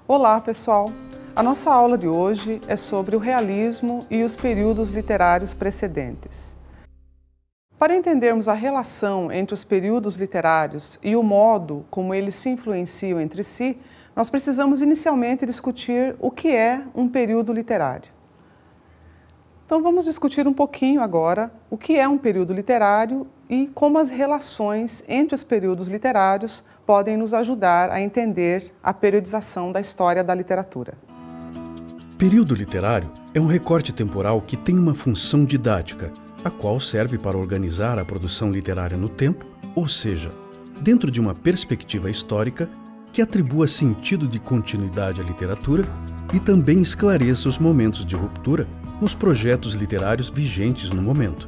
Olá, pessoal! A nossa aula de hoje é sobre o realismo e os períodos literários precedentes. Para entendermos a relação entre os períodos literários e o modo como eles se influenciam entre si, nós precisamos inicialmente discutir o que é um período literário. Então vamos discutir um pouquinho agora o que é um período literário e como as relações entre os períodos literários podem nos ajudar a entender a periodização da história da literatura. Período literário é um recorte temporal que tem uma função didática, a qual serve para organizar a produção literária no tempo, ou seja, dentro de uma perspectiva histórica que atribua sentido de continuidade à literatura e também esclareça os momentos de ruptura nos projetos literários vigentes no momento.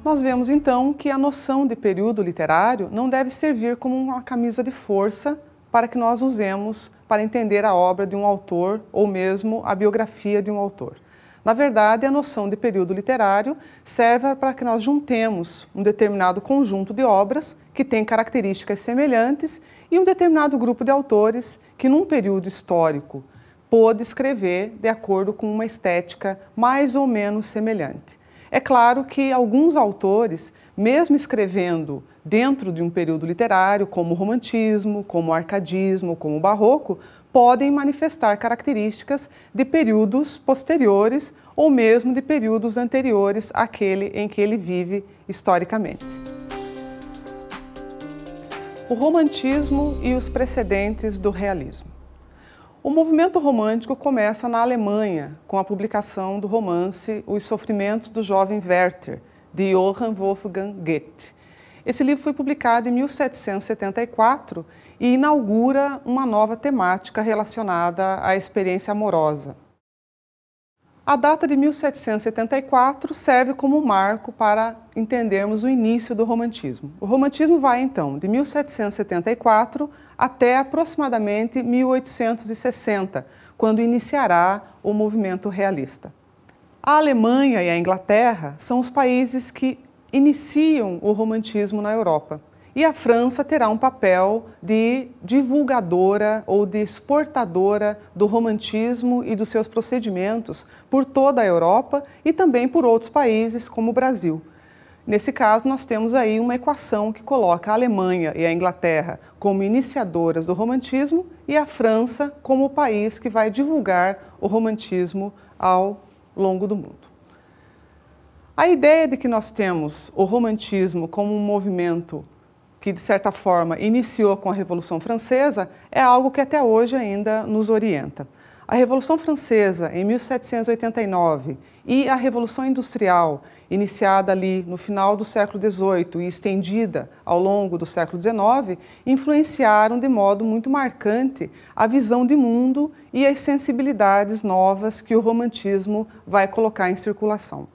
Nós vemos então que a noção de período literário não deve servir como uma camisa de força para que nós usemos para entender a obra de um autor ou mesmo a biografia de um autor. Na verdade, a noção de período literário serve para que nós juntemos um determinado conjunto de obras que tem características semelhantes e um determinado grupo de autores que num período histórico pôde escrever de acordo com uma estética mais ou menos semelhante. É claro que alguns autores, mesmo escrevendo dentro de um período literário, como o romantismo, como o arcadismo, como o barroco, podem manifestar características de períodos posteriores ou mesmo de períodos anteriores àquele em que ele vive historicamente. O romantismo e os precedentes do realismo. O movimento romântico começa na Alemanha, com a publicação do romance Os Sofrimentos do Jovem Werther, de Johann Wolfgang Goethe. Esse livro foi publicado em 1774 e inaugura uma nova temática relacionada à experiência amorosa. A data de 1774 serve como marco para entendermos o início do romantismo. O romantismo vai, então, de 1774 até aproximadamente 1860, quando iniciará o movimento realista. A Alemanha e a Inglaterra são os países que iniciam o romantismo na Europa. E a França terá um papel de divulgadora ou de exportadora do romantismo e dos seus procedimentos por toda a Europa e também por outros países como o Brasil. Nesse caso, nós temos aí uma equação que coloca a Alemanha e a Inglaterra como iniciadoras do romantismo e a França como o país que vai divulgar o romantismo ao longo do mundo. A ideia de que nós temos o romantismo como um movimento que, de certa forma, iniciou com a Revolução Francesa, é algo que até hoje ainda nos orienta. A Revolução Francesa, em 1789, e a Revolução Industrial, iniciada ali no final do século XVIII e estendida ao longo do século XIX, influenciaram de modo muito marcante a visão de mundo e as sensibilidades novas que o romantismo vai colocar em circulação.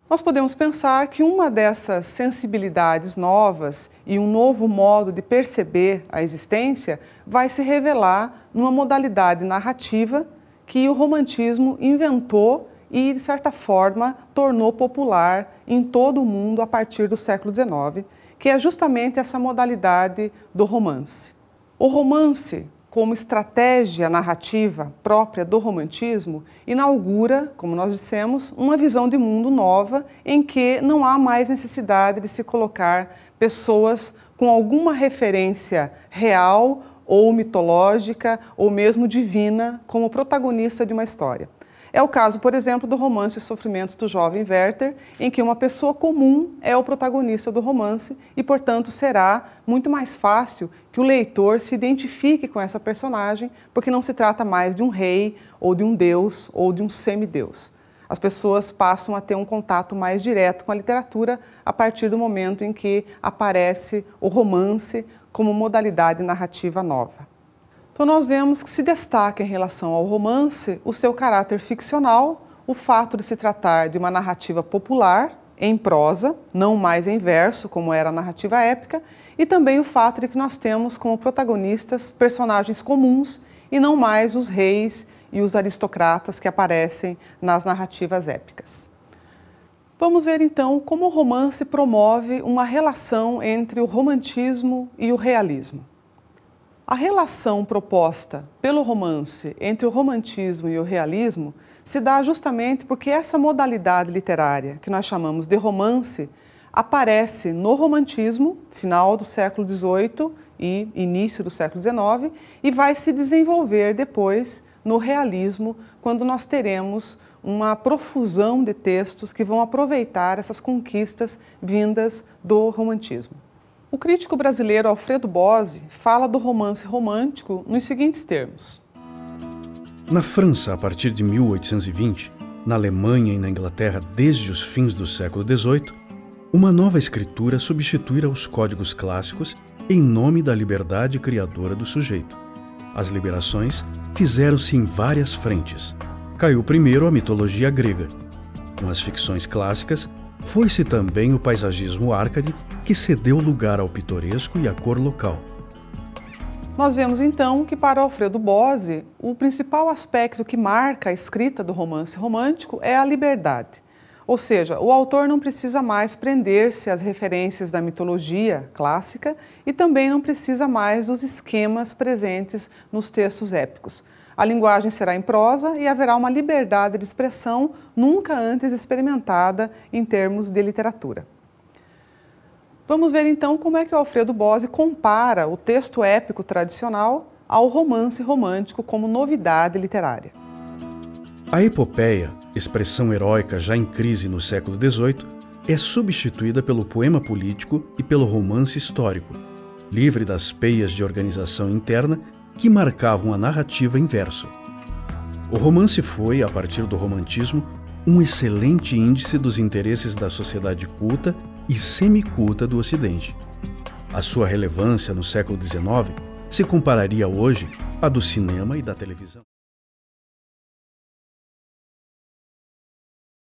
Nós podemos pensar que uma dessas sensibilidades novas e um novo modo de perceber a existência vai se revelar numa modalidade narrativa que o romantismo inventou e, de certa forma, tornou popular em todo o mundo a partir do século XIX, que é justamente essa modalidade do romance. O romance, como estratégia narrativa própria do romantismo, inaugura, como nós dissemos, uma visão de mundo nova em que não há mais necessidade de se colocar pessoas com alguma referência real ou mitológica ou mesmo divina como protagonista de uma história. É o caso, por exemplo, do romance Os Sofrimentos do Jovem Werther, em que uma pessoa comum é o protagonista do romance e, portanto, será muito mais fácil que o leitor se identifique com essa personagem, porque não se trata mais de um rei, ou de um deus, ou de um semideus. As pessoas passam a ter um contato mais direto com a literatura a partir do momento em que aparece o romance como modalidade narrativa nova. Então nós vemos que se destaca em relação ao romance o seu caráter ficcional, o fato de se tratar de uma narrativa popular, em prosa, não mais em verso, como era a narrativa épica, e também o fato de que nós temos como protagonistas personagens comuns e não mais os reis e os aristocratas que aparecem nas narrativas épicas. Vamos ver então como o romance promove uma relação entre o romantismo e o realismo. A relação proposta pelo romance entre o romantismo e o realismo se dá justamente porque essa modalidade literária, que nós chamamos de romance, aparece no romantismo, final do século XVIII e início do século XIX, e vai se desenvolver depois no realismo, quando nós teremos uma profusão de textos que vão aproveitar essas conquistas vindas do romantismo. O crítico brasileiro Alfredo Bose fala do romance romântico nos seguintes termos. Na França, a partir de 1820, na Alemanha e na Inglaterra desde os fins do século XVIII, uma nova escritura substituíra os códigos clássicos em nome da liberdade criadora do sujeito. As liberações fizeram-se em várias frentes. Caiu primeiro a mitologia grega. Com as ficções clássicas, foi-se também o paisagismo árcade, que cedeu lugar ao pitoresco e à cor local. Nós vemos então que para Alfredo Bose, o principal aspecto que marca a escrita do romance romântico é a liberdade. Ou seja, o autor não precisa mais prender-se às referências da mitologia clássica e também não precisa mais dos esquemas presentes nos textos épicos. A linguagem será em prosa e haverá uma liberdade de expressão nunca antes experimentada em termos de literatura. Vamos ver então como é que o Alfredo Bose compara o texto épico tradicional ao romance romântico como novidade literária. A epopeia, expressão heróica já em crise no século XVIII, é substituída pelo poema político e pelo romance histórico, livre das peias de organização interna que marcavam a narrativa em verso. O romance foi, a partir do romantismo, um excelente índice dos interesses da sociedade culta e semiculta do Ocidente. A sua relevância no século XIX se compararia hoje à do cinema e da televisão.